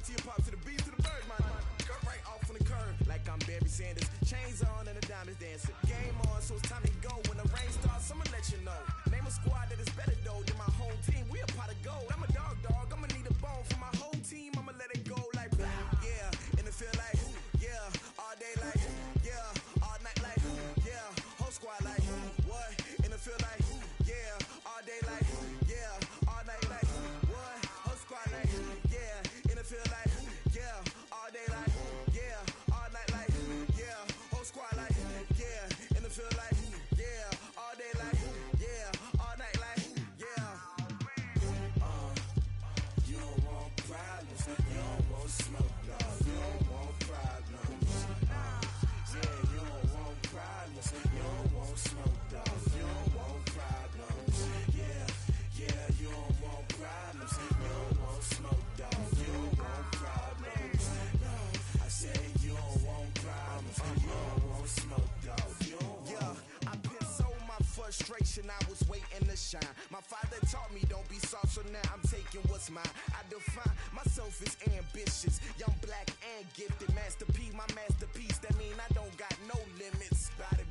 to your pop, to the beat, to the birds, man. Cut right off on the curb, like I'm Barry Sanders. Chains on and the diamonds dancing. Game on, so it's time to go. When the rain starts, I'ma let you know. Name a squad that is better though than my whole team. We a pot of gold. I'm a dog. I'ma need a bone for my whole team. I'ma let it go like blah. Yeah, and it feel like yeah, all day like yeah, all night like yeah, whole squad like what? And it feel like yeah, all day like yeah, all night like what? Whole squad like yeah, and it feel like yeah, all day like yeah, all night like yeah, whole squad like yeah, and it feel like yeah, all day like yeah, all night like yeah. You don't want problems, you don't want smoke, dog. You don't want problems. Yeah, you don't want problems, you don't want smoke, dog. You don't want problems. Yeah, you don't want problems, you don't want smoke, dog. You don't want problems. No, I said you don't want problems, you don't want smoke, dog. You don't want. Yeah, I've been so my frustration, I was waiting to shine. My father taught me don't be soft, so now I'm taking what's mine. I define myself as ambitious, young, black, and gifted. Master P, my masterpiece. That mean I don't got no limits. Bout it,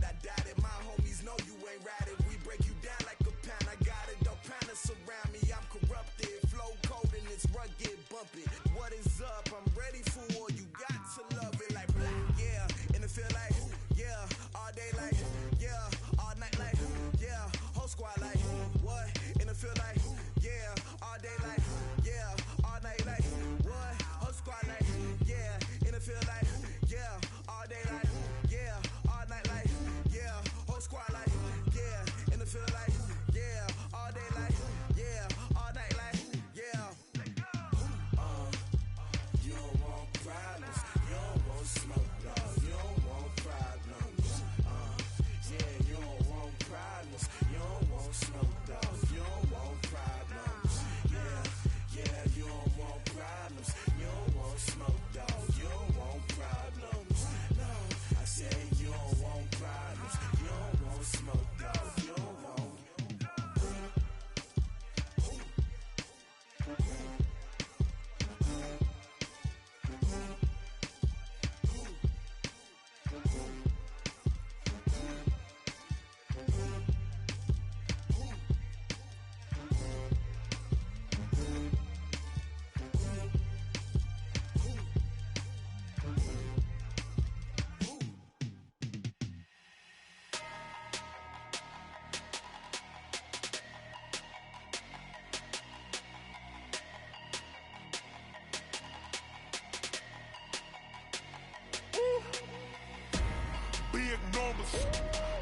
I doubt it. My homies know you ain't ride it. We break you down like a pound. I got it, dog pounders surround me. I'm corrupted, flow cold and it's rugged, bumpy. What is up? I'm ready for war. You got to love it like blah. Yeah, and it feel like yeah, all day like yeah, all night like yeah, whole squad like what? And it feel like yeah, all day like yeah, all night like what? Whole squad like yeah, and it feel like yeah, all day like yeah, all night like yeah, whole squad like yeah, and it feel like yeah, all day like yeah, all night like yeah. You don't want problems, you don't want smoke, dog. You don't want problems. Yeah, you don't want problems, you don't want smoke, dog. You don't want problems. Yeah, you don't want problems, you don't want smoke, dog. You don't want problems. No, I said you don't want problems, you don't want smoke, dog. You don't want.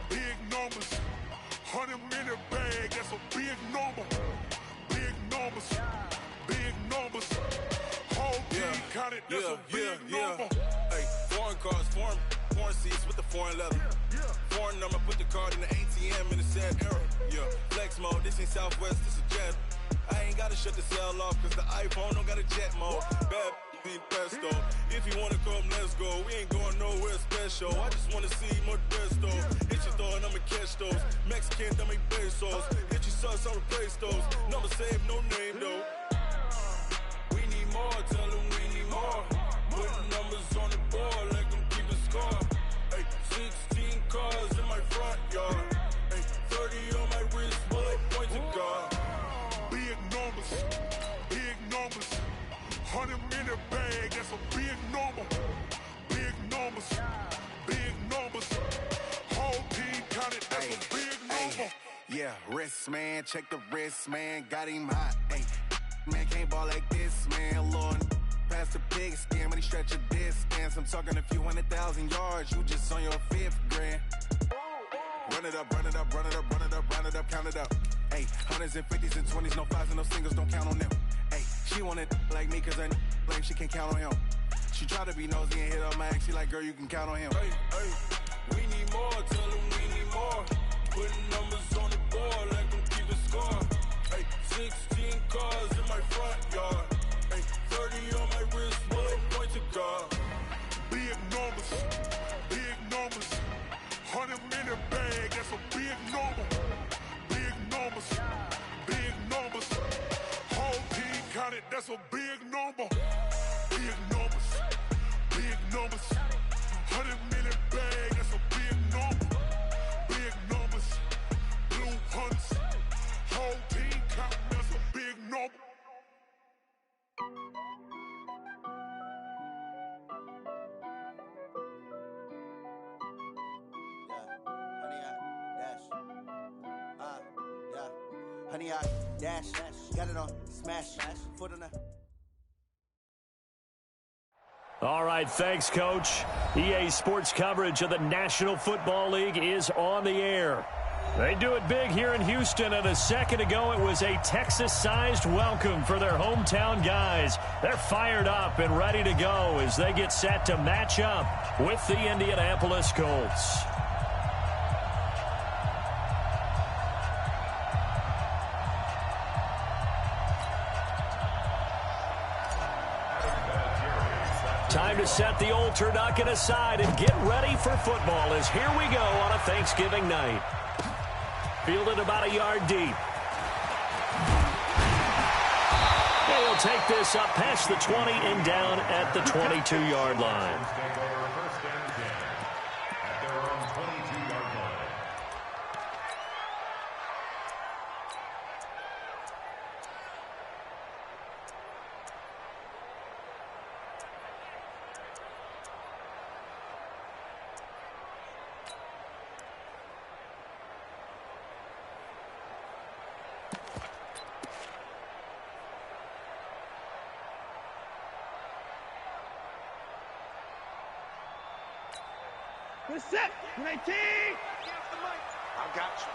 Big numbers, 100-minute bag, that's a big number. Big numbers, whole team counted, that's a big number. Hey, foreign cars, foreign seats with the foreign leather. Foreign number, put the card in the ATM in the sad era. Yeah, flex mode, this ain't Southwest, this a jet. I ain't gotta shut the cell off, cause the iPhone don't got a jet mode. Bad pesto. If you wanna come, let's go. We ain't going nowhere special. I just wanna see more Modesto. Hit your throw and I'ma catch those. Mexican, dummy pesos. Hit your sauce, I'll replace those. Number save, no name though. We need more, tell them we need more. Putting numbers on the board, let them keep a score. Hey, 16 cars in my front yard. Hey, 30 on my wrist, bullet point to God. Big numbers, 100-minute bag, that's a big number. Big numbers, whole team counted, that's a big number. Yeah, wrist man, check the wrist man, got him hot. Ay, man can't ball like this, man. Lord, past the pig skin when he stretch a distance. I'm talking a few 100,000 yards, you just on your 5th grand. Run it up, count it up. Ay, hundreds and 50s and 20s, no 5s and no singles, don't count on them. Ay, she want it like me, cause her lame, she can't count on him. She try to be nosy and hit up my ex, she like, girl, you can count on him. Hey, we need more, tell them we need more. Putting numbers on the board, let them keep a score. Hey, 16 cars in my front yard. Hey, 30 on my wrist, bullet point to God. Big numbers, 100-minute bag, that's a big number. Big numbers, whole team counted, that's a big number. numbers. 100 million bag, that's a big number. Big numbers. Blue hunts. Whole team counting, that's a big number. Honey, I dash, got it on, smash, foot on the... All right, thanks, Coach. EA Sports coverage of the National Football League is on the air. They do it big here in Houston, and a second ago it was a Texas-sized welcome for their hometown guys. They're fired up and ready to go as they get set to match up with the Indianapolis Colts. Time to set the old turducken aside and get ready for football as here we go on a Thanksgiving night. Fielded about a yard deep. He'll take this up past the 20 and down at the 22-yard line. Set, 19. I got you.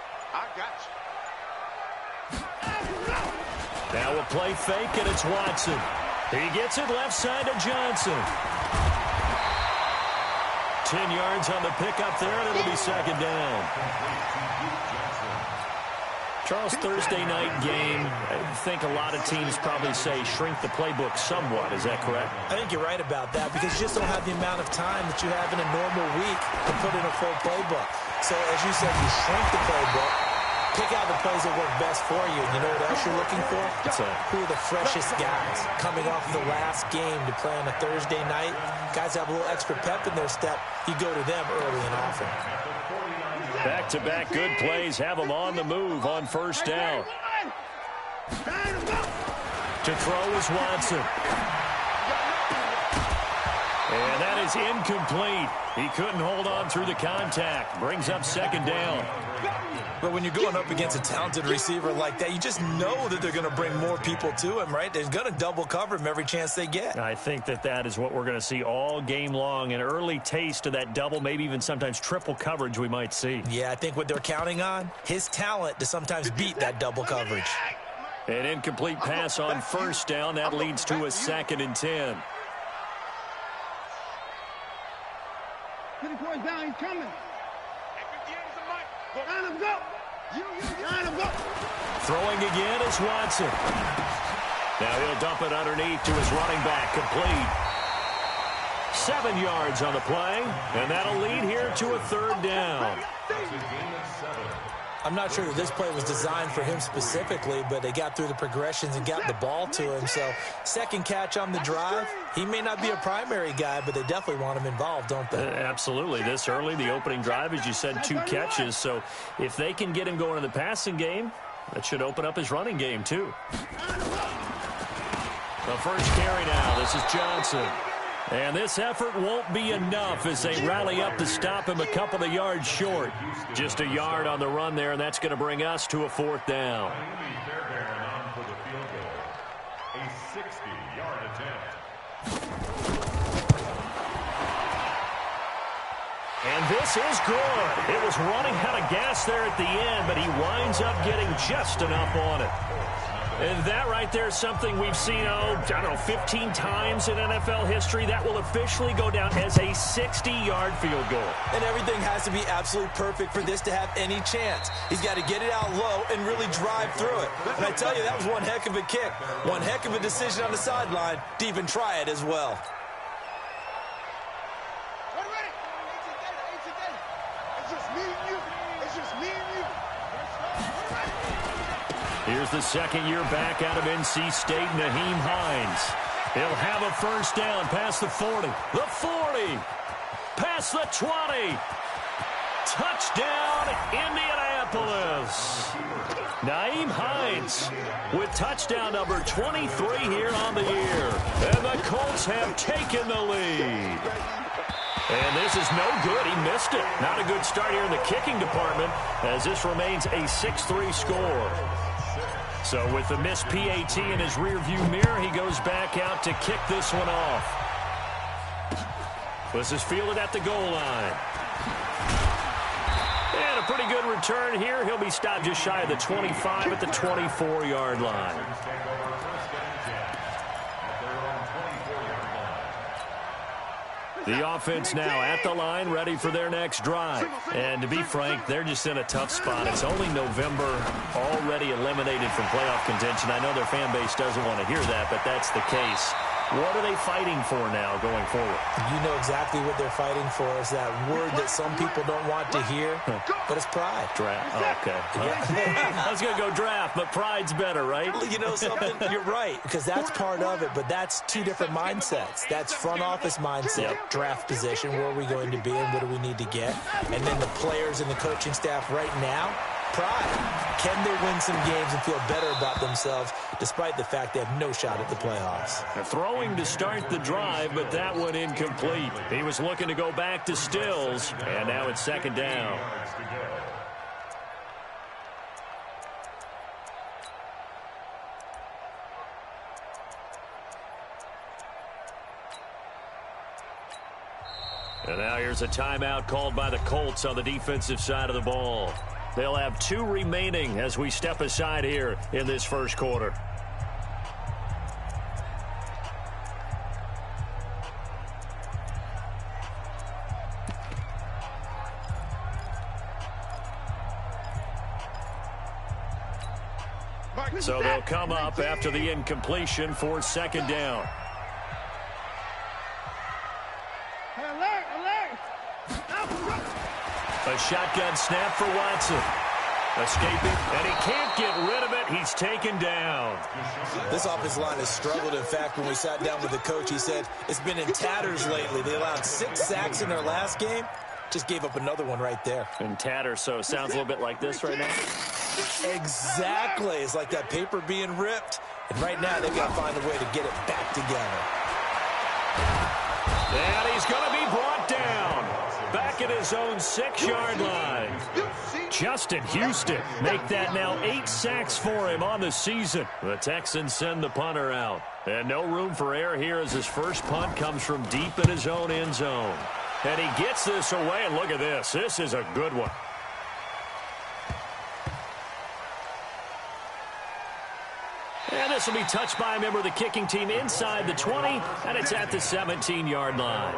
Now a play fake, and it's Watson. He gets it left side to Johnson. 10 yards on the pickup there, and it'll be second down. Charles, Thursday night game, I think a lot of teams probably say shrink the playbook somewhat. Is that correct? I think you're right about that because you just don't have the amount of time that you have in a normal week to put in a full playbook. So, as you said, you shrink the playbook, pick out the plays that work best for you. And you know what else you're looking for? Who are the freshest guys coming off the last game to play on a Thursday night? Guys have a little extra pep in their step. You go to them early and often. Back-to-back good plays have them on the move on first down. To throw is Watson. And that is incomplete. He couldn't hold on through the contact. Brings up second down. But when you're going up against a talented receiver like that, you just know that they're going to bring more people to him, right? They're going to double cover him every chance they get. I think that is what we're going to see all game long. An early taste of that double, maybe even sometimes triple coverage we might see. Yeah, I think what they're counting on, his talent to sometimes beat that double coverage. An incomplete pass on first down. That leads to a 2nd and 10. Going down, he's coming. Line him, go. Line him, go. Throwing again is Watson. Now he'll dump it underneath to his running back, complete. 7 yards on the play, and that'll lead here to a 3rd down. I'm not sure that this play was designed for him specifically, but they got through the progressions and got the ball to him. So, second catch on the drive. He may not be a primary guy, but they definitely want him involved, don't they? Absolutely. This early, the opening drive, as you said, 2 catches. So, if they can get him going in the passing game, that should open up his running game, too. The first carry now. This is Johnson. And this effort won't be enough as they rally up to stop him a couple of yards short. Just a yard on the run there, and that's going to bring us to a 4th down. A 60-yard attempt. And this is good. It was running out of gas there at the end, but he winds up getting just enough on it. And that right there is something we've seen, 15 times in NFL history. That will officially go down as a 60-yard field goal. And everything has to be absolutely perfect for this to have any chance. He's got to get it out low and really drive through it. And I tell you, that was one heck of a kick. One heck of a decision on the sideline to even try it as well. Here's the second year back out of NC State, Naheem Hines. He'll have a first down past the 40. The 40. Past the 20. Touchdown, Indianapolis. Nyheim Hines with touchdown number 23 here on the year. And the Colts have taken the lead. And this is no good. He missed it. Not a good start here in the kicking department as this remains a 6-3 score. So with the missed PAT in his rearview mirror, he goes back out to kick this one off. This is fielded at the goal line. And a pretty good return here. He'll be stopped just shy of the 25 at the 24-yard line. The offense now at the line, ready for their next drive. And to be frank, they're just in a tough spot. It's only November, already eliminated from playoff contention. I know their fan base doesn't want to hear that, but that's the case. What are they fighting for now going forward? You know exactly what they're fighting for. Is that word that some people don't want to hear, but it's pride. Draft. Oh, okay. I was going to go draft, but pride's better, right? You know something? You're right, because that's part of it, but that's two different mindsets. That's front office mindset, draft position, where are we going to be and what do we need to get? And then the players and the coaching staff right now, pride. Can they win some games and feel better about themselves despite the fact they have no shot at the playoffs? They're throwing to start the drive, but that one incomplete. He was looking to go back to Stills, and now it's second down. And now here's a timeout called by the Colts on the defensive side of the ball. They'll have 2 remaining as we step aside here in this first quarter. So they'll come up after the incompletion for second down. A shotgun snap for Watson. Escaping, and he can't get rid of it. He's taken down. This offensive line has struggled. In fact, when we sat down with the coach, he said it's been in tatters lately. They allowed 6 sacks in their last game. Just gave up another one right there. In tatters, so it sounds a little bit like this right now? Exactly. It's like that paper being ripped. And right now, they've got to find a way to get it back together. And he's going to be brought down. Back at his own 6-yard line. Justin Houston make that now 8 sacks for him on the season. The Texans send the punter out. And no room for error here as his first punt comes from deep in his own end zone. And he gets this away, and look at this. This is a good one. And this will be touched by a member of the kicking team inside the 20, and it's at the 17-yard line.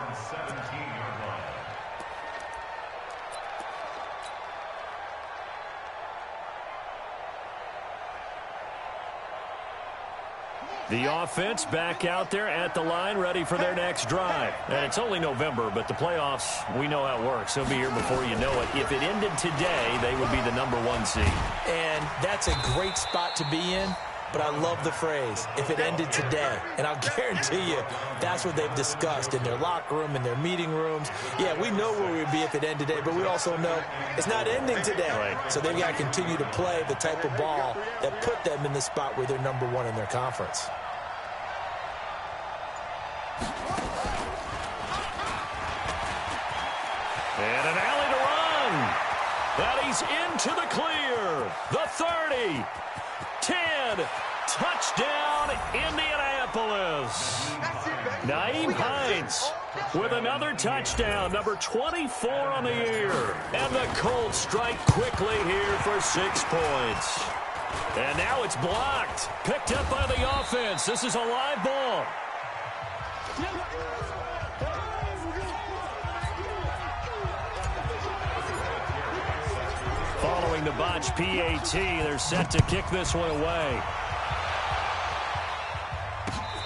The offense back out there at the line, ready for their next drive. And it's only November, but the playoffs, we know how it works. They'll be here before you know it. If it ended today, they would be the #1 seed. And that's a great spot to be in, but I love the phrase, if it ended today. And I'll guarantee you, that's what they've discussed in their locker room, in their meeting rooms. Yeah, we know where we'd be if it ended today, but we also know it's not ending today. Right. So they've got to continue to play the type of ball that put them in the spot where they're #1 in their conference. And an alley to run. That he's into the clear. The 30. 10. Touchdown, Indianapolis. Nyheim Hines with another touchdown, number 24 on the year. And the Colts strike quickly here for 6 points. And now it's blocked. Picked up by the offense. This is a live ball. Following the botch PAT, they're set to kick this one away.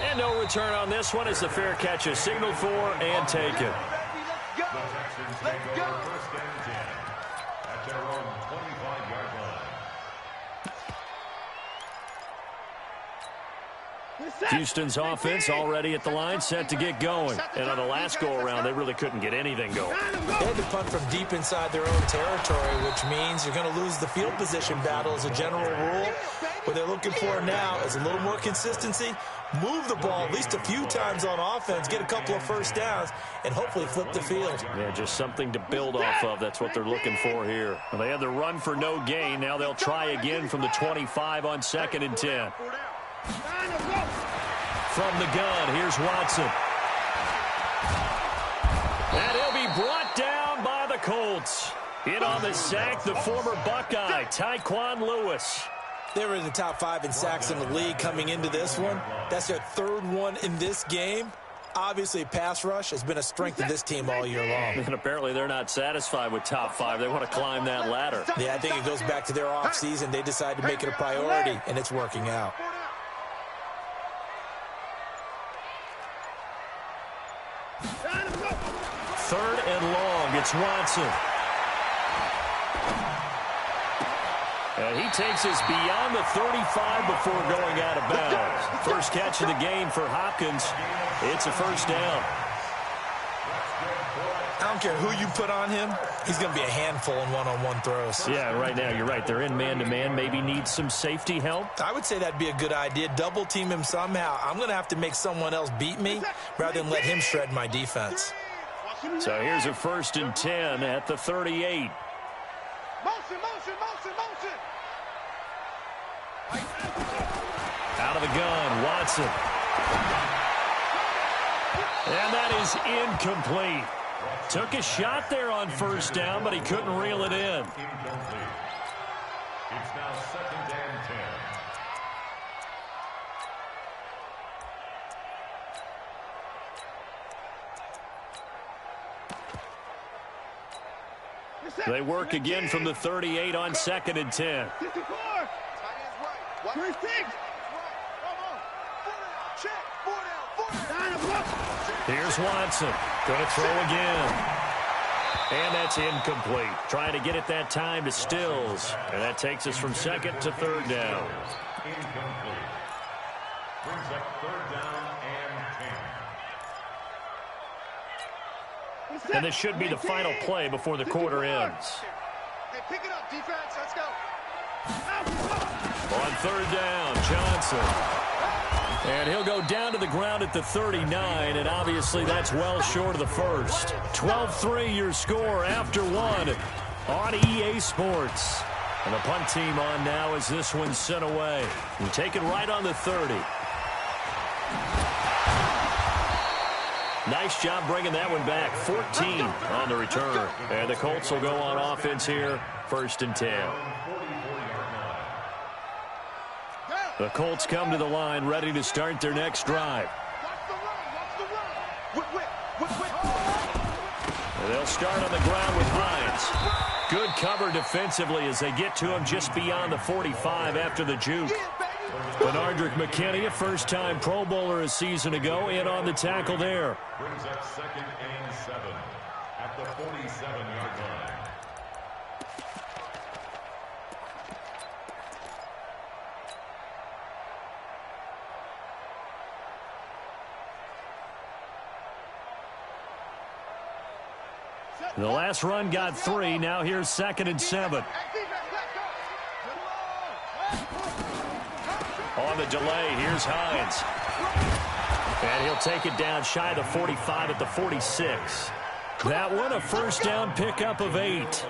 And no return on this one as the fair catch is signaled for and taken. Houston's offense already at the line, set to get going. And on the last go-around, they really couldn't get anything going. They had to punt from deep inside their own territory, which means you're going to lose the field position battle as a general rule. What they're looking for now is a little more consistency, move the ball at least a few times on offense, get a couple of first downs, and hopefully flip the field. Yeah, just something to build off of. That's what they're looking for here. Well, they had the run for no gain. Now they'll try again from the 25 on 2nd and 10. From the gun, here's Watson. And he'll be brought down by the Colts. In on the sack, the former Buckeye, Tyquan Lewis. They were in the top 5 in sacks in the league coming into this one. That's their 3rd one in this game. Obviously, pass rush has been a strength of this team all year long. And apparently they're not satisfied with top 5. They want to climb that ladder. Yeah, I think it goes back to their offseason. They decided to make it a priority, and it's working out. Third and long, it's Watson. And he takes us beyond the 35 before going out of bounds. First catch of the game for Hopkins. It's a first down. I don't care who you put on him. He's going to be a handful in one-on-one throws. Yeah, right now you're right. They're in man-to-man. Maybe need some safety help. I would say that'd be a good idea. Double team him somehow. I'm going to have to make someone else beat me rather than let him shred my defense. So here's a 1st and 10 at the 38. Motion, motion, motion, motion. Out of the gun, Watson. And that is incomplete. Took a shot there on first down, but he couldn't reel it in. It's now 2nd and 10. They work again from the 38 on 2nd and 10. 54. First six. Here's Watson. Going to throw again. And that's incomplete. Trying to get it that time to Stills. And that takes us from 2nd to 3rd down. Incomplete. Brings up 3rd down and 10. And this should be the final play before the quarter ends. Hey, pick it up, defense. Let's go. On 3rd down, Johnson. And he'll go down to the ground at the 39, and obviously that's well short of the first. 12-3 your score after one on EA Sports. And the punt team on now as this one's sent away. We take it right on the 30. Nice job bringing that one back. 14 on the return. And the Colts will go on offense here, 1st and 10. The Colts come to the line, ready to start their next drive. And they'll start on the ground with Hines. Good cover defensively as they get to him just beyond the 45 after the juke. Benardrick McKinney, a first-time Pro Bowler a season ago, in on the tackle there. Brings up 2nd and 7 at the 47-yard line. The last run got 3. Now here's 2nd and 7. On the delay, here's Hines. And he'll take it down shy of the 45 at the 46. That one, a first down pickup of 8. Let's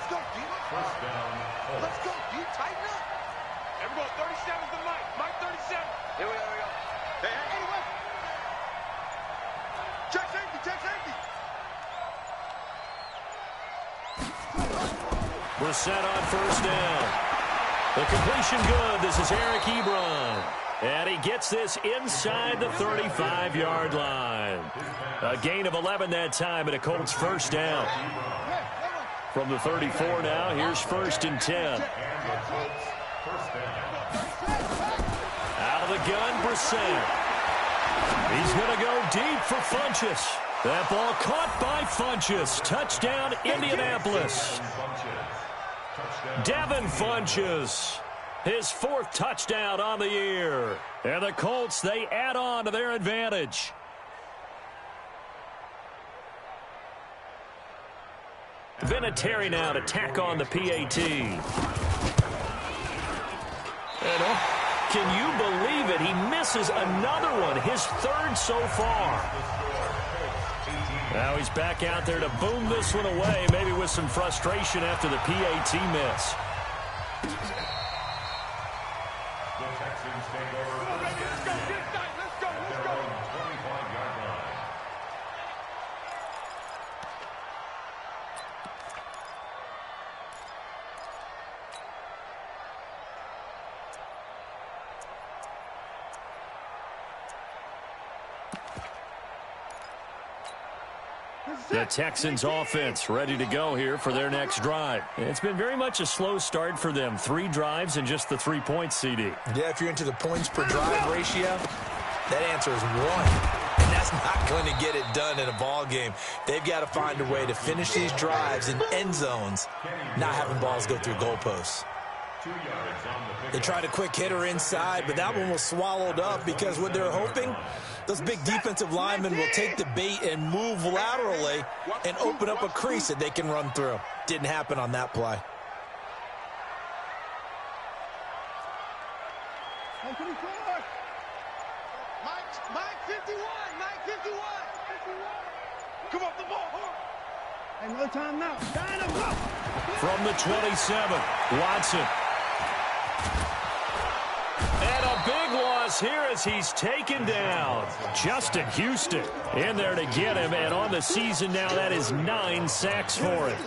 go, deep. First down. Let's go, deep. Tighten up. Everyone, 37's the mic. Mike 37. Here we go. Hey, anyway. Check safety, check safety. We're set on first down. The completion good. This is Eric Ebron. And he gets this inside the 35-yard line. A gain of 11 that time, and a Colts first down. From the 34 now, here's 1st and 10. Out of the gun, Brissett. He's going to go deep for Funchess. That ball caught by Funchess. Touchdown, Indianapolis. Devin Funchess. his 4th touchdown on the year. And the Colts, they add on to their advantage. Vinatieri now to tack on the PAT. And can you believe it? He misses another one, his 3rd so far. Now he's back out there to boom this one away, maybe with some frustration after the PAT miss. The Texans offense ready to go here for their next drive. It's been very much a slow start for them. 3 drives and just the 3 points, CD. Yeah, if you're into the points per drive ratio, that answer is 1. And that's not going to get it done in a ball game. They've got to find a way to finish these drives in end zones, not having balls go through goalposts. They tried a quick hitter inside, but that one was swallowed up because what they're hoping, those big defensive linemen will take the bait and move laterally and open up a crease that they can run through. Didn't happen on that play. Mike 51, Mike 51. Come on, the ball. Hey, no time now. Dynamo. From the 27, Watson. And a big loss here as he's taken down. Justin Houston in there to get him, and on the season now, that is 9 sacks for him.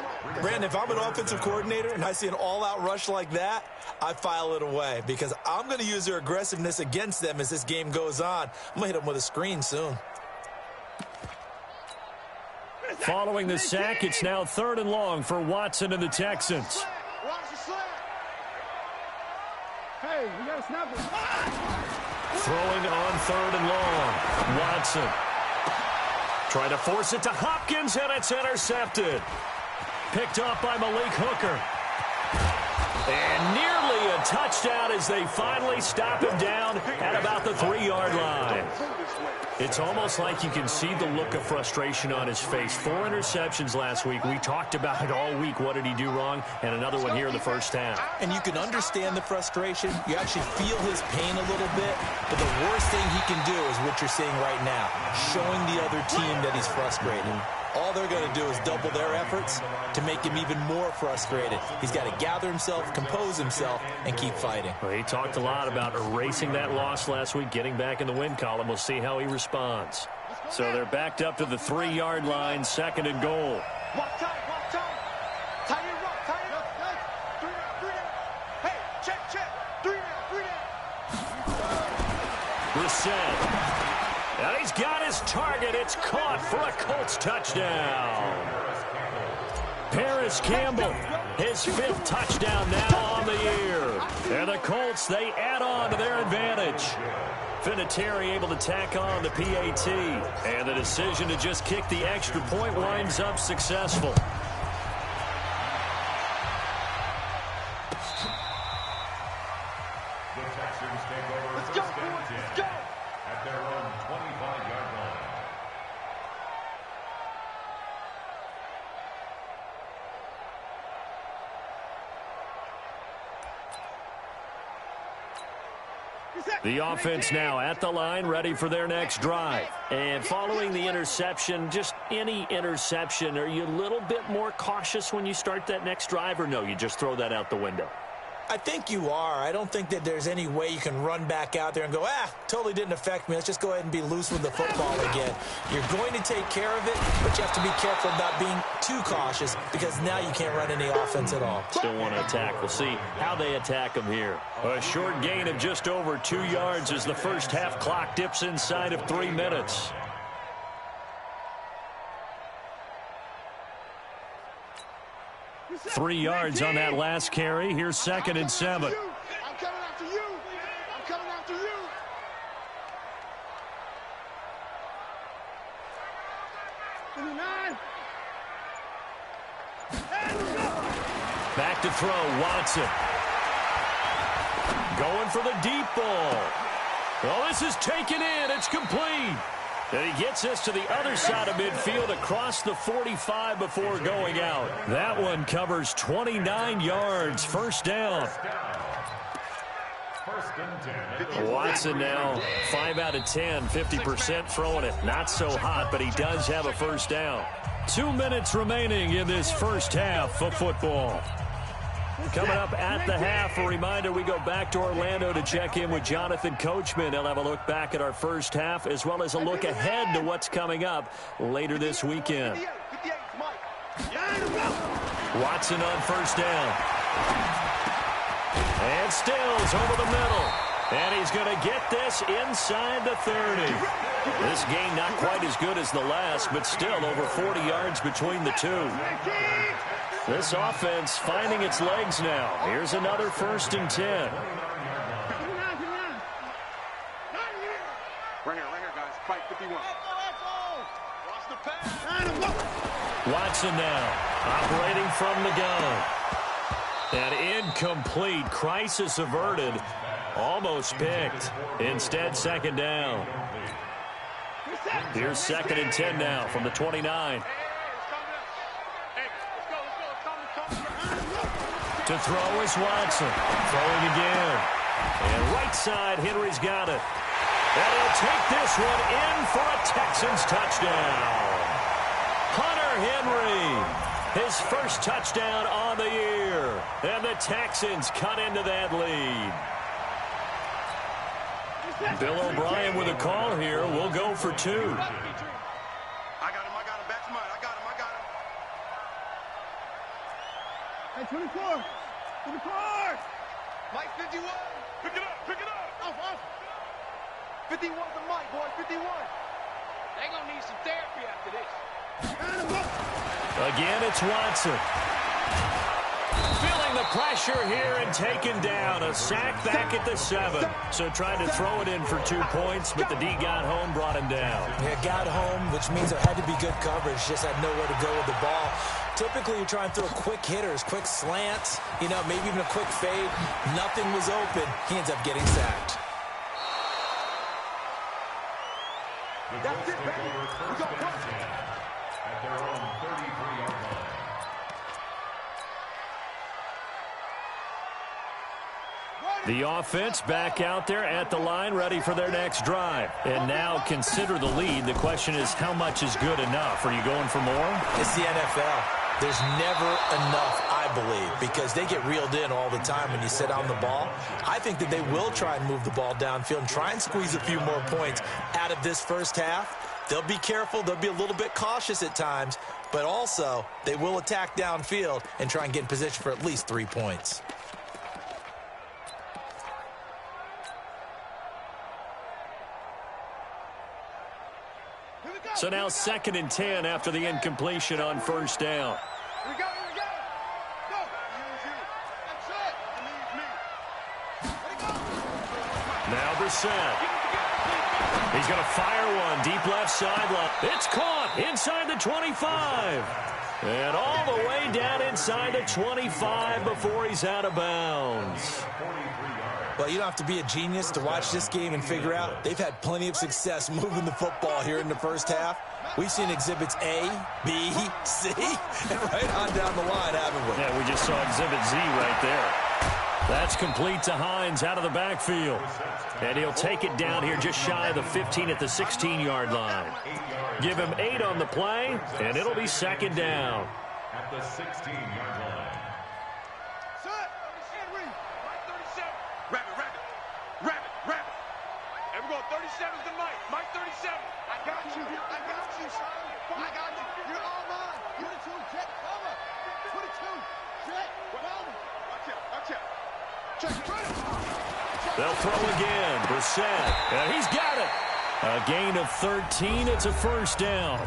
Brandon, if I'm an offensive coordinator and I see an all-out rush like that, I file it away because I'm going to use their aggressiveness against them as this game goes on. I'm going to hit them with a screen soon. Following the sack, it's now 3rd and long for Watson and the Texans. Hey, we got to snap it. Throwing on 3rd and long. Watson trying to force it to Hopkins, and it's intercepted. Picked up by Malik Hooker. And nearly a touchdown as they finally stop him down at about the 3-yard line. It's almost like you can see the look of frustration on his face. 4 interceptions last week. We talked about it all week. What did he do wrong? And another one here in the first half. And you can understand the frustration. You actually feel his pain a little bit. But the worst thing he can do is what you're seeing right now, showing the other team that he's frustrated. All they're going to do is double their efforts to make him even more frustrated. He's got to gather himself, compose himself, and keep fighting. Well, he talked a lot about erasing that loss last week, getting back in the win column. We'll see how he responds. So they're backed up to the 3-yard line, 2nd and goal. Walk time. Tight end, walk, tight end. 3 down. Hey, check. 3 down. Brissett. And he's got his target. It's caught for a Colts touchdown. Paris Campbell, his 5th touchdown now on the year. And the Colts, they add on to their advantage. Vinatieri able to tack on the PAT. And the decision to just kick the extra point winds up successful. Let's go, boys. Let's go. At their own 25-yard line. The offense now at the line, ready for their next drive. And following the interception, just any interception, are you a little bit more cautious when you start that next drive, or no, you just throw that out the window? I think you are. I don't think that there's any way you can run back out there and go, totally didn't affect me. Let's just go ahead and be loose with the football again. You're going to take care of it, but you have to be careful about being too cautious because now you can't run any offense at all. Still want to attack. We'll see how they attack them here. A short gain of just over 2 yards as the first half clock dips inside of 3 minutes. Three yards on that last carry. Here's 2nd and 7. I'm coming after you. I'm coming after you. Back to throw, Watson. Going for the deep ball. Oh, this is taken in. It's complete. And he gets us to the other side of midfield across the 45 before going out. That one covers 29 yards. First down. Watson now 5 out of 10, 50% throwing it. Not so hot, but he does have a first down. 2 minutes remaining in this first half of football. Coming up at the half, a reminder, we go back to Orlando to check in with Jonathan Coachman. He'll have a look back at our first half as well as a look ahead to what's coming up later this weekend. Watson on first down. And Stills over the middle. And he's going to get this inside the 30. This game not quite as good as the last, but still over 40 yards between the two. This offense finding its legs now. Here's another 1st and 10. Right here, guys. Fight 51. Watch the pass. Watson now operating from the gun. And incomplete. Crisis averted. Almost picked. Instead, 2nd down. Here's 2nd and 10 now from the 29. To throw is Watson. Throwing again. And right side, Henry's got it. And he'll take this one in for a Texans touchdown. Hunter Henry, his first touchdown on the year. And the Texans cut into that lead. Bill O'Brien with a call here. We'll go for 2. I got him. Back to mine. I got him. Hey, 24. 24. Mike 51. Pick it up. Off. 51's the Mike, boy. 51. They gonna need some therapy after this. Again, it's Watson. Feeling the pressure here and taken down. A sack back at the 7. So trying to throw it in for 2 points, but the D got home, brought him down. Yeah, got home, which means there had to be good coverage. Just had nowhere to go with the ball. Typically, you try and throw quick hitters, quick slants, maybe even a quick fade. Nothing was open. He ends up getting sacked. That's it, baby. We go at their own 33-yard line. The offense back out there at the line, ready for their next drive. And now consider the lead. The question is, how much is good enough? Are you going for more? It's the NFL. There's never enough, I believe, because they get reeled in all the time when you sit on the ball. I think that they will try and move the ball downfield and try and squeeze a few more points out of this first half. They'll be careful. They'll be a little bit cautious at times, but also they will attack downfield and try and get in position for at least 3 points. So now 2nd and 10 after the incompletion on first down. Here we go. Go. That's it. Let it go. Now Brissett. He's going to fire one deep left sideline. It's caught inside the 25. And all the way down inside the 25 before he's out of bounds. Well, you don't have to be a genius to watch this game and figure out they've had plenty of success moving the football here in the first half. We've seen exhibits A, B, C, and right on down the line, haven't we? Yeah, we just saw exhibit Z right there. That's complete to Hines out of the backfield. And he'll take it down here just shy of the 15 at the 16-yard line. Give him 8 on the play, and it'll be 2nd down. At the 16-yard line. And we're going 37's the Mike. Mike 37. I got you, son. I got you. You're all mine. 22, jet cover. 22, jet cover. Watch out. Check. They'll throw again. Brissett. And he's got it. A gain of 13. It's a first down.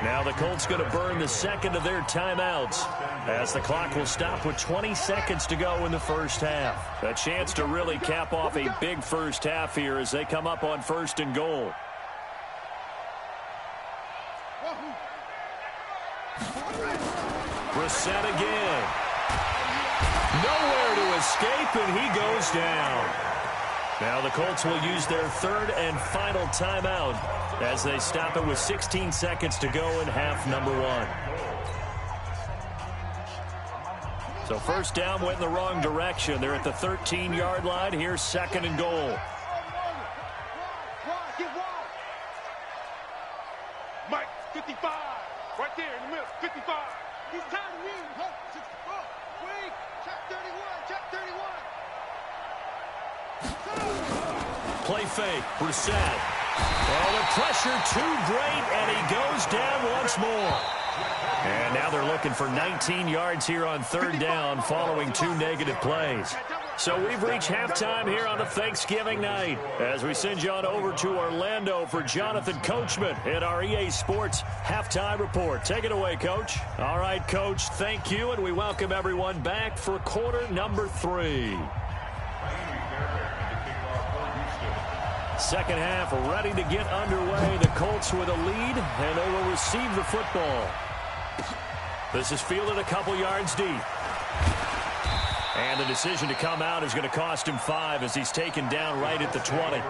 Now the Colts going to burn the second of their timeouts as the clock will stop with 20 seconds to go in the first half. A chance to really cap off a big first half here as they come up on 1st and goal. Brissett again. Nowhere to escape, and he goes down. Now the Colts will use their third and final timeout as they stop it with 16 seconds to go in half number 1. So first down went in the wrong direction. They're at the 13-yard line. Here's second and goal. Mike, 55. Right there in the middle, 55. He's tired of me. 64. Wait, check 31, check 31. Play fake, Brissett. Oh, the pressure too great, and he goes down once more. And now they're looking for 19 yards here on third down following 2 negative plays. So we've reached halftime here on a Thanksgiving night as we send you on over to Orlando for Jonathan Coachman in our EA Sports Halftime Report. Take it away, Coach. All right, Coach, thank you, and we welcome everyone back for quarter number 3. Second half ready to get underway. The Colts with a lead, and they will receive the football. This is fielded a couple yards deep. And the decision to come out is going to cost him 5 as he's taken down right at the 20.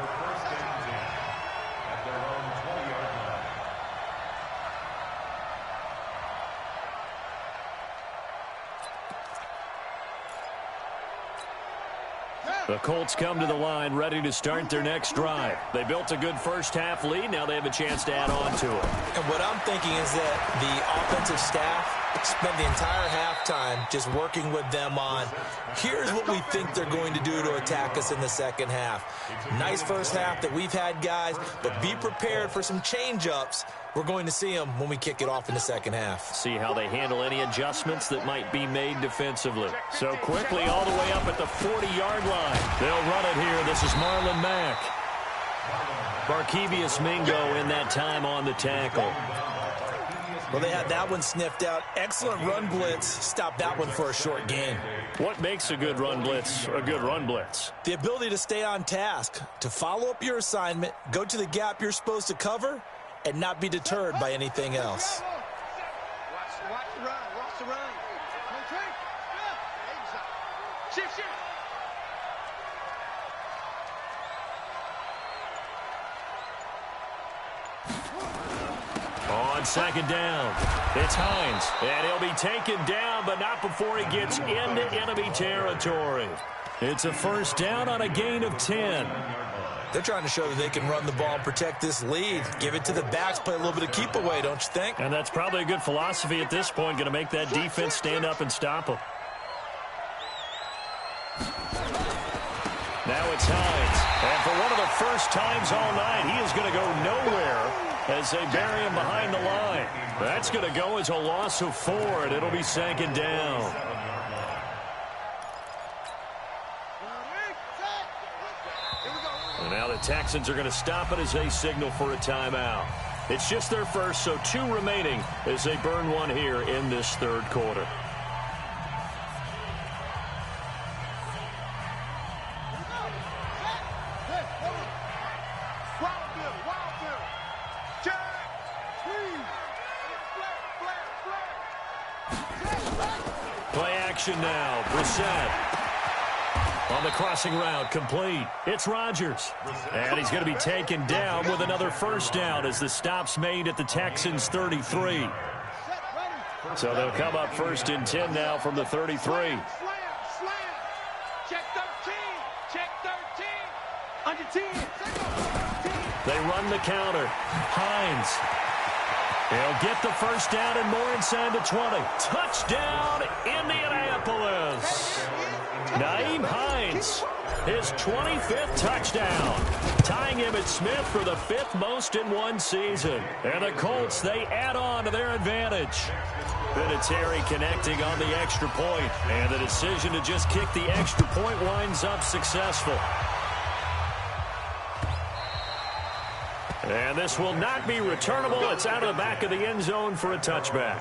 The Colts come to the line ready to start their next drive. They built a good first half lead. Now they have a chance to add on to it. And what I'm thinking is that the offensive staff spent the entire halftime just working with them on, here's what we think they're going to do to attack us in the second half. Nice first half that we've had, guys, but be prepared for some change-ups. We're going to see them when we kick it off in the second half. See how they handle any adjustments that might be made defensively. So quickly all the way up at the 40-yard line. They'll run it here. This is Marlon Mack. Barkevius Mingo in that time on the tackle. Well, they had that one sniffed out. Excellent run blitz. Stop that one for a short gain. What makes a good run blitz a good run blitz? The ability to stay on task, to follow up your assignment, go to the gap you're supposed to cover, and not be deterred by anything else. Watch the run. Watch the run. Shift, shift. On second down, it's Hines, and he'll be taken down, but not before he gets into enemy territory. It's a first down on a gain of 10. They're trying to show that they can run the ball and protect this lead. Give it to the backs, play a little bit of keep away, don't you think? And that's probably a good philosophy at this point, going to make that defense stand up and stop them. Now it's Hines, and for one of the first times all night, he is going to go nowhere as they bury him behind the line. That's going to go as a loss of 4, and it'll be second down. And now the Texans are going to stop it as they signal for a timeout. It's just their first, so 2 remaining as they burn one here in this third quarter. Play action now. Brissett. On the crossing route, complete. It's Rodgers. And he's going to be taken down with another first down as the stop's made at the Texans' 33. So they'll come up first and 10 now from the 33. Slam. Check 13. Check 13. Under 10. They run the counter. Hines. He'll get the first down and more inside the 20. Touchdown, Indianapolis. Naeem Hines, his 25th touchdown, tying Emmitt Smith for the 5th most in one season. And the Colts, they add on to their advantage. Vinatieri connecting on the extra point, and the decision to just kick the extra point winds up successful. And this will not be returnable. It's out of the back of the end zone for a touchback.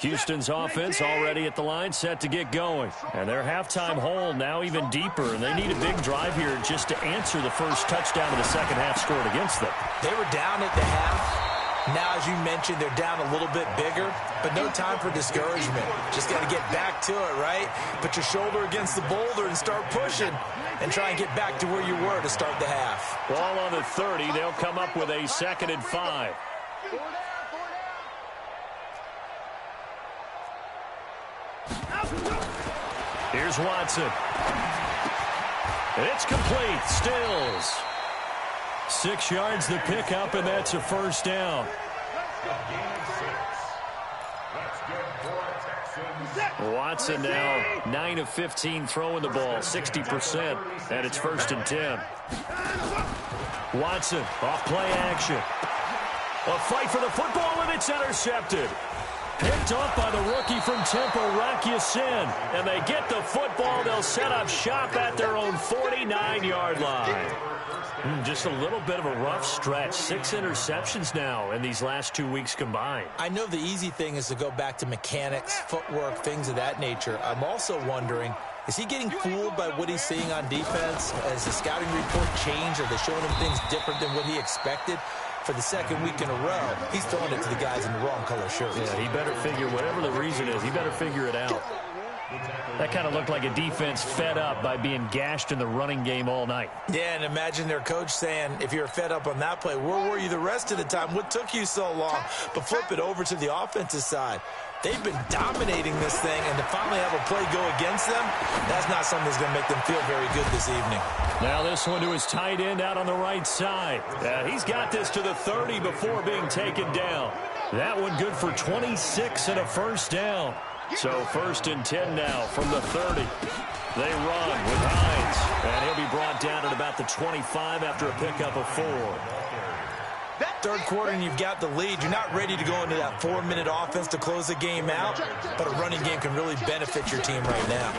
Houston's offense already at the line, set to get going. And their halftime hole now even deeper, and they need a big drive here just to answer the first touchdown of the second half scored against them. They were down at the half. Now, as you mentioned, they're down a little bit bigger, but no time for discouragement. Just got to get back to it, right? Put your shoulder against the boulder and start pushing and try and get back to where you were to start the half. Ball on the 30. They'll come up with a 2nd and 5. Here's Watson. It's complete. Stills. 6 yards the pickup, and that's a first down. Watson now 9 of 15 throwing the ball, 60%, and it's 1st and 10. Watson off play action. A fight for the football, and it's intercepted. Picked off by the rookie from Temple, Rakiasin. And they get the football. They'll set up shop at their own 49-yard line. Just a little bit of a rough stretch. 6 interceptions now in these last 2 weeks combined. I know the easy thing is to go back to mechanics, footwork, things of that nature. I'm also wondering, is he getting fooled by what he's seeing on defense? Has the scouting report changed? Are they showing him things different than what he expected? For the 2nd week in a row, he's throwing it to the guys in the wrong color shirts. Yeah, he better figure, whatever the reason is, he better figure it out. That kind of looked like a defense fed up by being gashed in the running game all night. Yeah, and imagine their coach saying, if you're fed up on that play, where were you the rest of the time? What took you so long? But flip it over to the offensive side. They've been dominating this thing, and to finally have a play go against them, that's not something that's going to make them feel very good this evening. Now this one to his tight end out on the right side. He's got this to the 30 before being taken down. That one good for 26 and a first down. So 1st and 10 now from the 30. They run with Hines, and he'll be brought down at about the 25 after a pickup of 4. 3rd quarter and you've got the lead. You're not ready to go into that 4-minute offense to close the game out, but a running game can really benefit your team right now.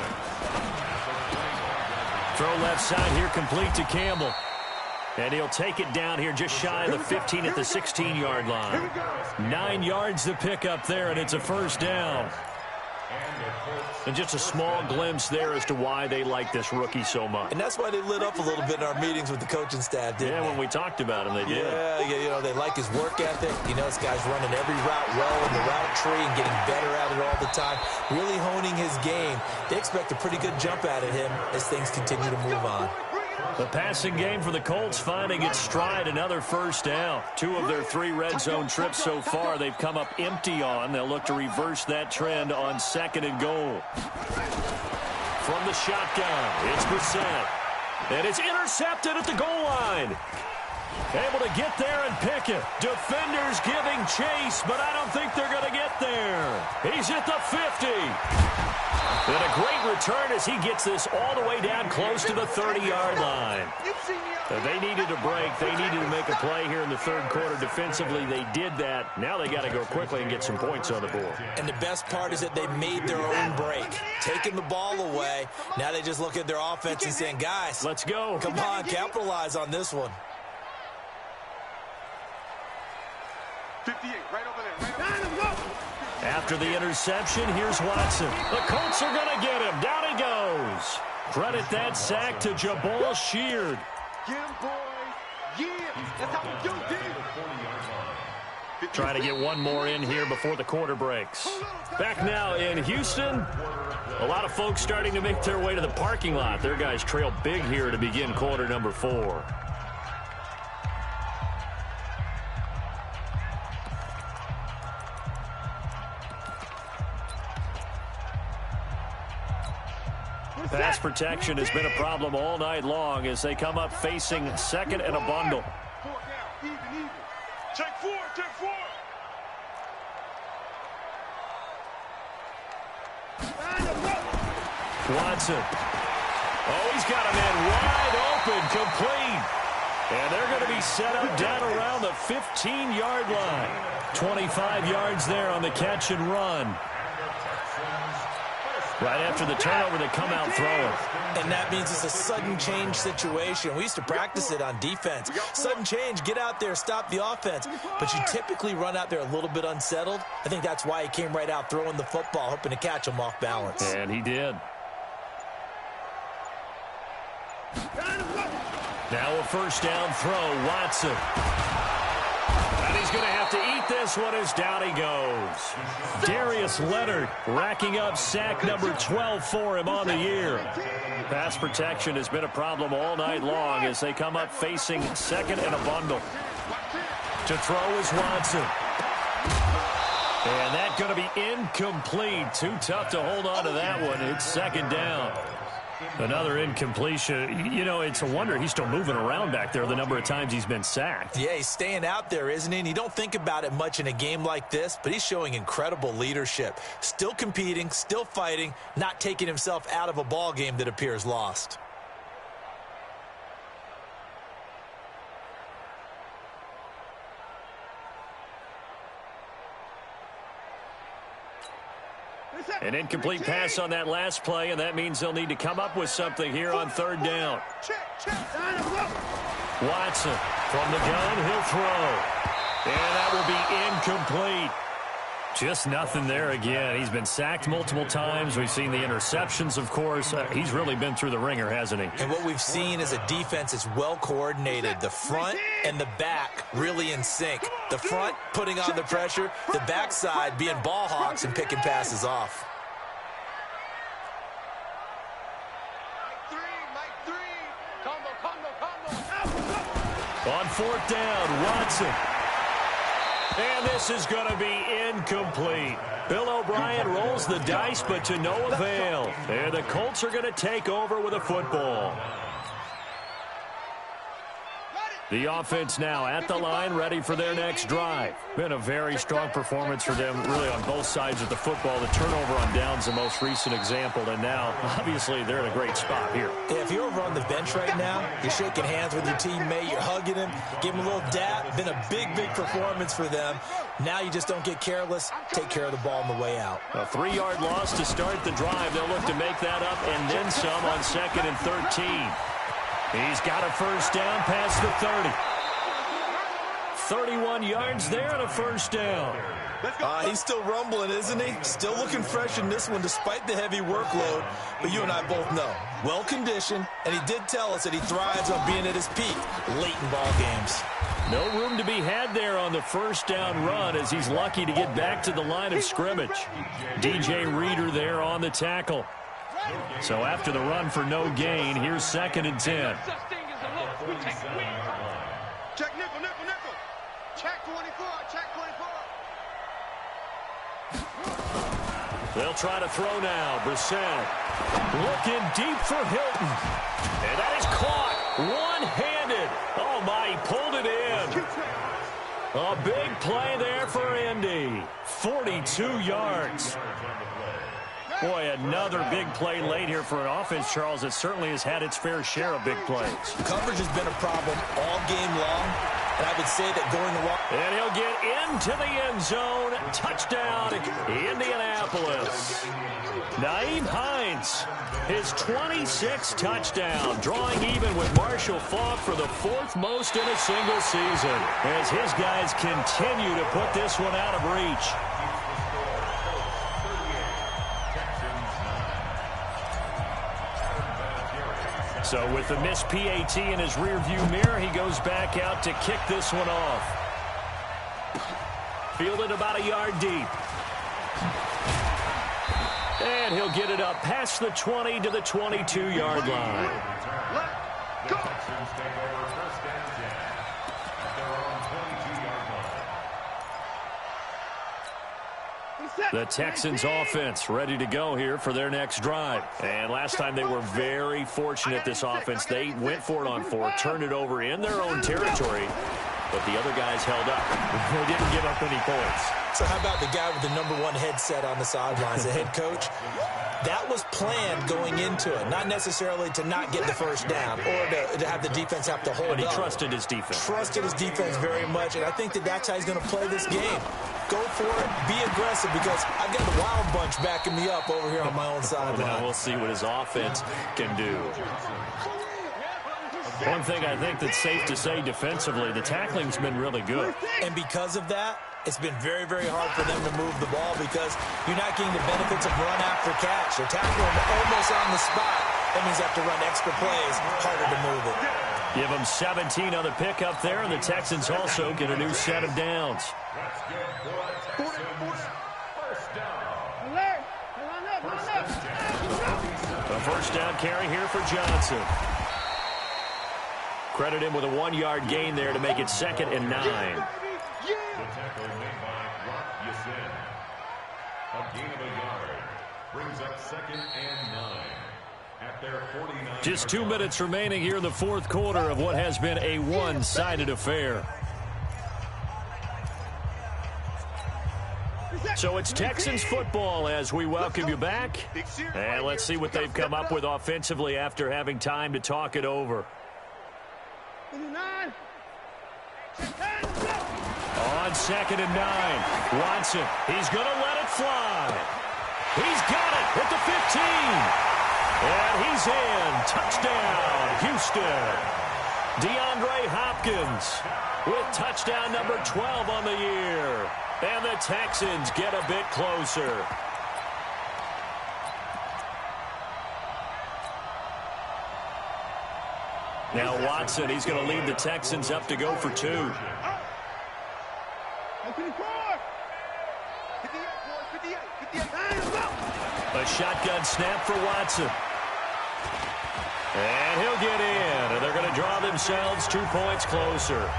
Throw left side here complete to Campbell. And he'll take it down here just shy of the 15 at the 16-yard line. 9 yards the pickup there, and it's a first down. And just a small glimpse there as to why they like this rookie so much. And that's why they lit up a little bit in our meetings with the coaching staff, didn't they? When we talked about him, they did. Yeah, you know, they like his work ethic. You know, this guy's running every route well in the route tree and getting better at it all the time, really honing his game. They expect a pretty good jump out of him as things continue to move on. The passing game for the Colts finding its stride, another first down. 2 of their 3 red zone trips so far they've come up empty on. They'll look to reverse that trend on 2nd and goal. From the shotgun, it's Brissett. And it's intercepted at the goal line. Able to get there and pick it. Defenders giving chase, but I don't think they're going to get there. He's at the 50. And a great return as he gets this all the way down close to the 30-yard line. They needed a break. They needed to make a play here in the 3rd quarter. Defensively, they did that. Now they got to go quickly and get some points on the board. And the best part is that they made their own break. Taking the ball away. Now they just look at their offense and saying, guys, let's go. Come on, capitalize on this one. 58, right over there. After the interception, here's Watson. The Colts are going to get him. Down he goes. Credit that sack to Jabal Sheard. Get him, boys. Yeah, that's how we do, dude. Trying to get one more in here before the quarter breaks. Back now in Houston. A lot of folks starting to make their way to the parking lot. Their guys trail big here to begin quarter number 4. Pass protection has been a problem all night long as they come up facing 2nd and a bundle. 4 down, even. Take 4, take 4. Watson. Oh, he's got a man wide open, complete. And they're going to be set up down around the 15-yard line. 25 yards there on the catch and run. Right after the turnover, they come out throwing. And that means it's a sudden change situation. We used to practice it on defense. Sudden change, get out there, stop the offense. But you typically run out there a little bit unsettled. I think that's why he came right out throwing the football, hoping to catch him off balance. And he did. Now a first down throw, Watson. And he's going to have to eat this one as down he goes. Darius Leonard racking up sack number 12 for him on the year. Pass protection has been a problem all night long as they come up facing second and a bundle. To throw is Watson. And that's going to be incomplete. Too tough to hold on to that one. It's second down. Another incompletion. You know, it's a wonder he's still moving around back there the number of times he's been sacked. Yeah, he's staying out there, isn't he? And you don't think about it much in a game like this, but he's showing incredible leadership. Still competing, still fighting, not taking himself out of a ball game that appears lost. An incomplete pass on that last play, and that means they'll need to come up with something here on third down. Watson from the gun, he'll throw. And that will be incomplete. Just nothing there again. He's been sacked multiple times. We've seen the interceptions, of course. He's really been through the ringer, hasn't he? And what we've seen is a defense that's well coordinated. The front and the back really in sync. The front putting on the pressure, the backside being ball hawks and picking passes off. On fourth down, Watson. And this is going to be incomplete. Bill O'Brien rolls the dice, but to no avail. And the Colts are going to take over with a football. The offense now at the line, ready for their next drive. Been a very strong performance for them, really, on both sides of the football. The turnover on downs, the most recent example, and now, obviously, they're in a great spot here. Yeah, if you're over on the bench right now, you're shaking hands with your teammate, you're hugging him, give him a little dap. Been a big, big performance for them. Now you just don't get careless, take care of the ball on the way out. A 3-yard loss to start the drive. They'll look to make that up and then some on 2nd and 13. He's got a first down past the 30. 31 yards there and a first down. He's still rumbling, isn't he? Still looking fresh in this one despite the heavy workload. But you and I both know, well-conditioned, and he did tell us that he thrives on being at his peak late in ball games. No room to be had there on the first down run as he's lucky to get back to the line of scrimmage. DJ Reader there on the tackle. So after the run for no gain, here's 2nd and 10. Check nickel, nickel, nickel. Check 24, check 24. They'll try to throw now. Brissett looking deep for Hilton. And that is caught one-handed. Oh, my, he pulled it in. A big play there for Indy. 42 yards. Boy, another big play late here for an offense, Charles, that certainly has had its fair share of big plays. Coverage has been a problem all game long, and I would say that going along. And he'll get into the end zone. Touchdown, Indianapolis. Nyheim Hines, his 26th touchdown, drawing even with Marshall Faulk for the 4th most in a single season, as his guys continue to put this one out of reach. So with the missed PAT in his rearview mirror, he goes back out to kick this one off. Fielded about a yard deep. And he'll get it up past the 20 to the 22-yard line. The Texans offense ready to go here for their next drive. And last time they were very fortunate, this offense. They went for it on 4, turned it over in their own territory, but the other guys held up. They didn't give up any points. So how about the guy with the #1 headset on the sidelines, the head coach? That was planned going into it, not necessarily to not get the first down or to have the defense have to hold up. But he trusted his defense. Trusted his defense very much, and I think that's how he's going to play this game. Go for it, be aggressive, because I've got the Wild Bunch backing me up over here on my own sideline. Now we'll see what his offense can do. One thing I think that's safe to say defensively, the tackling's been really good. And because of that, it's been very, very hard for them to move the ball because you're not getting the benefits of run after catch. They're tackling almost on the spot. That means they have to run extra plays, harder to move it. Give them 17 on the pickup there, and the Texans also get a new set of downs. A first down carry here for Johnson. Credit him with a 1-yard gain there to make it 2nd and 9. The tackle made by Rock Yasin. A gain of a yard brings up 2nd and 9 at their 49. Just 2 minutes remaining here in the fourth quarter of what has been a one-sided affair. So it's Texans football as we welcome you back. And let's see what they've come up with offensively after having time to talk it over. On 2nd and 9, Watson, he's going to let it fly. He's got it at the 15. And he's in. Touchdown, Houston. DeAndre Hopkins with touchdown number 12 on the year. And the Texans get a bit closer. Now Watson, he's going to lead the Texans up to go for 2. A shotgun snap for Watson. And he'll get in. And they're going to draw themselves 2 points closer.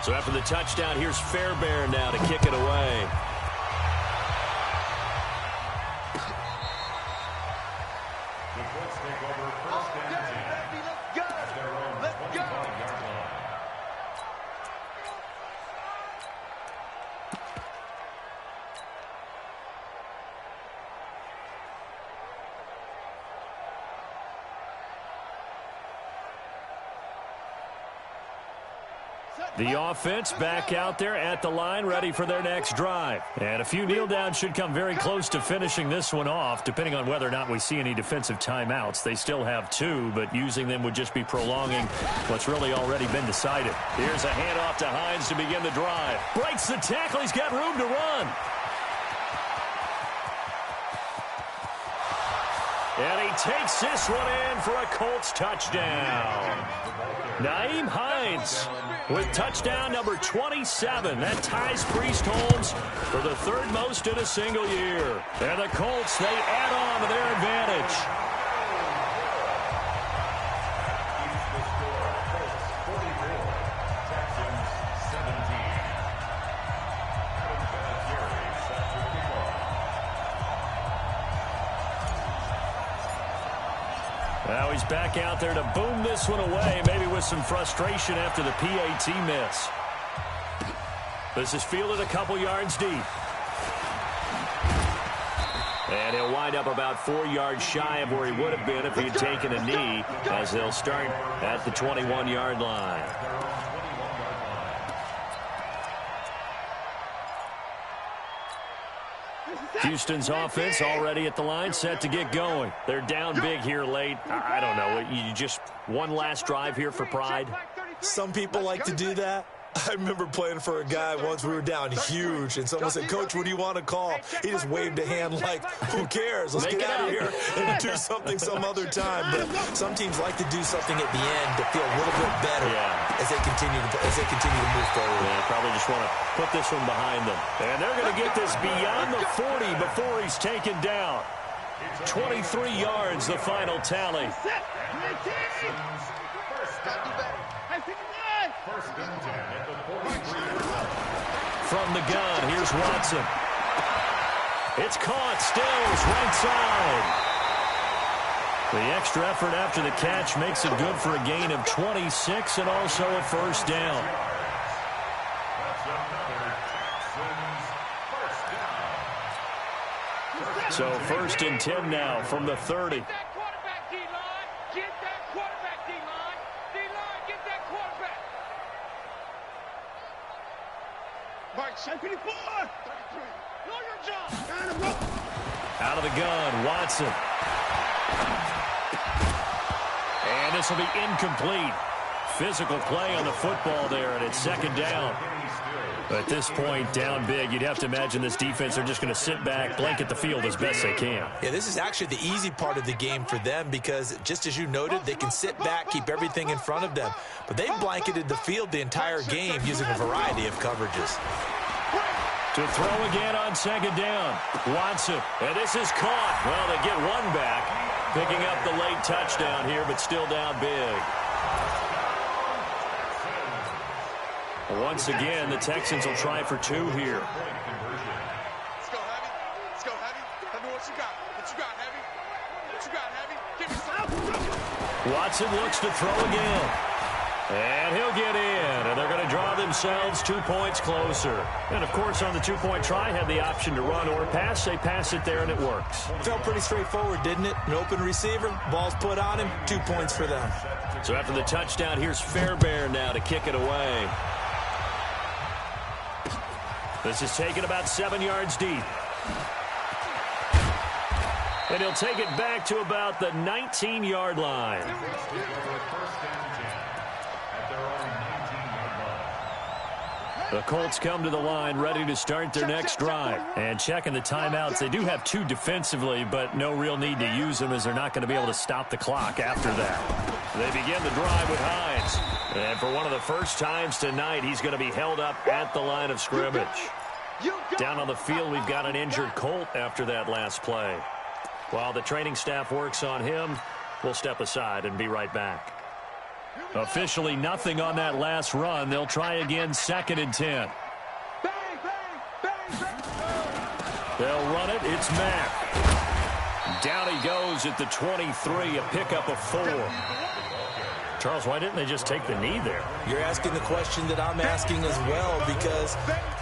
So after the touchdown, here's Fairbairn now to kick it away. The Colts take over 1st and 10 at their own 25-yard line. The offense back out there at the line, ready for their next drive. And a few kneel downs should come very close to finishing this one off, depending on whether or not we see any defensive timeouts. They still have 2, but using them would just be prolonging what's really already been decided. Here's a handoff to Hines to begin the drive. Breaks the tackle. He's got room to run. And he takes this one in for a Colts touchdown. Nyheim Hines with touchdown number 27. That ties Priest Holmes for the 3rd most in a single year. And the Colts, they add on to their advantage. Now he's back out there to boom this one away, maybe with some frustration after the PAT miss. This is fielded a couple yards deep. And he'll wind up about 4 yards shy of where he would have been if he had taken a knee, as they'll start at the 21-yard line. Houston's offense already at the line, set to get going. They're down big here late. I don't know. You just one last drive here for pride. Some people like to do that. I remember playing for a guy once. We were down huge, and someone said, "Coach, what do you want to call?" He just waved a hand like, "Who cares? Let's get out of here and do something some other time." But some teams like to do something at the end to feel a little bit better as they continue to move forward. Yeah, probably just want to put this one behind them. And they're going to get this beyond the 40 before he's taken down. 23 yards, the final tally. From the gun, here's Watson. It's caught, Stills, right side. The extra effort after the catch makes it good for a gain of 26 and also a first down. That's another Texans So 1st and 10 now from the 30. Get that quarterback, D-line. Get that quarterback, D-line. D-line, get that quarterback. Mike, 54. 33. Know your job. Out of the gun, Watson. And this will be incomplete. Physical play on the football there, and it's 2nd down. At this point, down big, you'd have to imagine this defense are just going to sit back, blanket the field as best they can. Yeah, this is actually the easy part of the game for them because, just as you noted, they can sit back, keep everything in front of them. But they've blanketed the field the entire game using a variety of coverages. To throw again on 2nd down. Watson, and this is caught. Well, they get one back, picking up the late touchdown here, but still down big. Once again, the Texans will try for 2 here. Let's go, Heavy. Let's go, Heavy. Tell me what you got. What you got, Heavy? What you got, Heavy? Give me some. Watson looks to throw again. And he'll get in. And they're going to draw themselves 2 points closer. And, of course, on the 2-point try, had the option to run or pass. They pass it there, and it works. Felt pretty straightforward, didn't it? An open receiver, ball's put on him, 2 points for them. So after the touchdown, here's Fairbairn now to kick it away. This is taken about 7 yards deep. And he'll take it back to about the 19-yard line. The Colts come to the line ready to start their next drive. And checking the timeouts, they do have 2 defensively, but no real need to use them as they're not going to be able to stop the clock after that. They begin the drive with Hines. And for one of the first times tonight, he's going to be held up at the line of scrimmage. Down on the field, we've got an injured Colt after that last play. While the training staff works on him, we'll step aside and be right back. Officially nothing on that last run. They'll try again 2nd and 10. They'll run it. It's Mack. Down he goes at the 23, a pickup of 4. Charles, why didn't they just take the knee there? You're asking the question that I'm asking as well because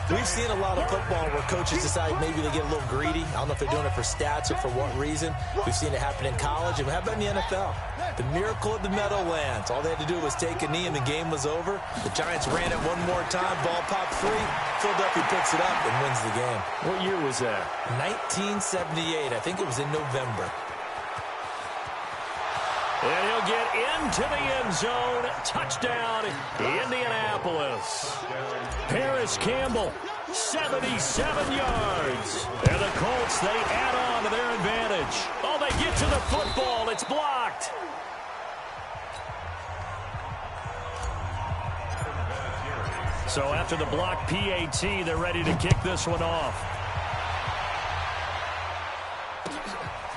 we've seen a lot of football where coaches decide maybe they get a little greedy. I don't know if they're doing it for stats or for what reason. We've seen it happen in college. And how about in the NFL? The miracle of the Meadowlands. All they had to do was take a knee and the game was over. The Giants ran it one more time. Ball popped free. Philadelphia picks it up and wins the game. What year was that? 1978. I think it was in November. And he'll get into the end zone. Touchdown, Indianapolis. Paris Campbell, 77 yards. And the Colts, they add on to their advantage. Oh, they get to the football. It's blocked. So after the block PAT, they're ready to kick this one off.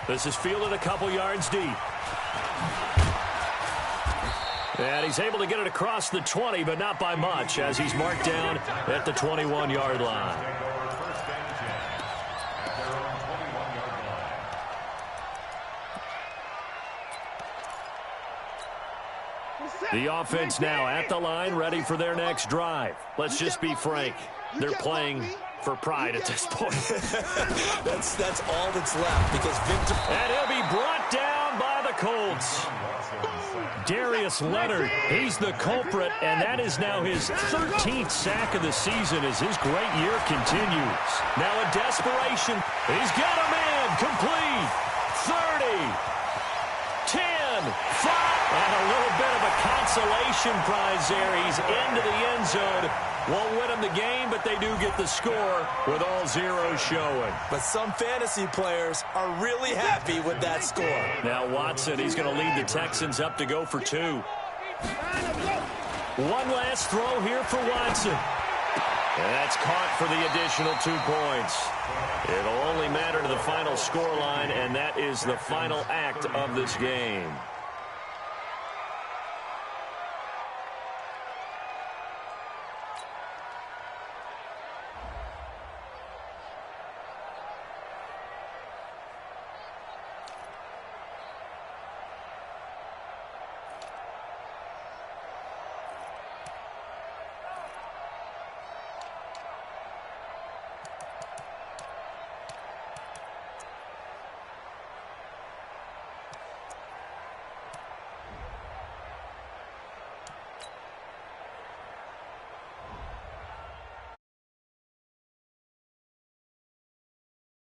This is fielded a couple yards deep. And he's able to get it across the 20, but not by much, as he's marked down at the 21-yard line. The offense now at the line, ready for their next drive. Let's just be frank. They're playing for pride at this point. that's all that's left because Victor... And he'll be brought down by the Colts. Darius Leonard, he's the culprit, and that is now his 13th sack of the season as his great year continues. Now a desperation. He's got him in. Complete. 30. 10. 5. And a little bit of a consolation prize there. He's into the end zone. Won't win them the game, but they do get the score with all zeros showing. But some fantasy players are really happy with that score. Now Watson, he's going to lead the Texans up to go for 2. One last throw here for Watson. And that's caught for the additional 2 points. It'll only matter to the final scoreline, and that is the final act of this game.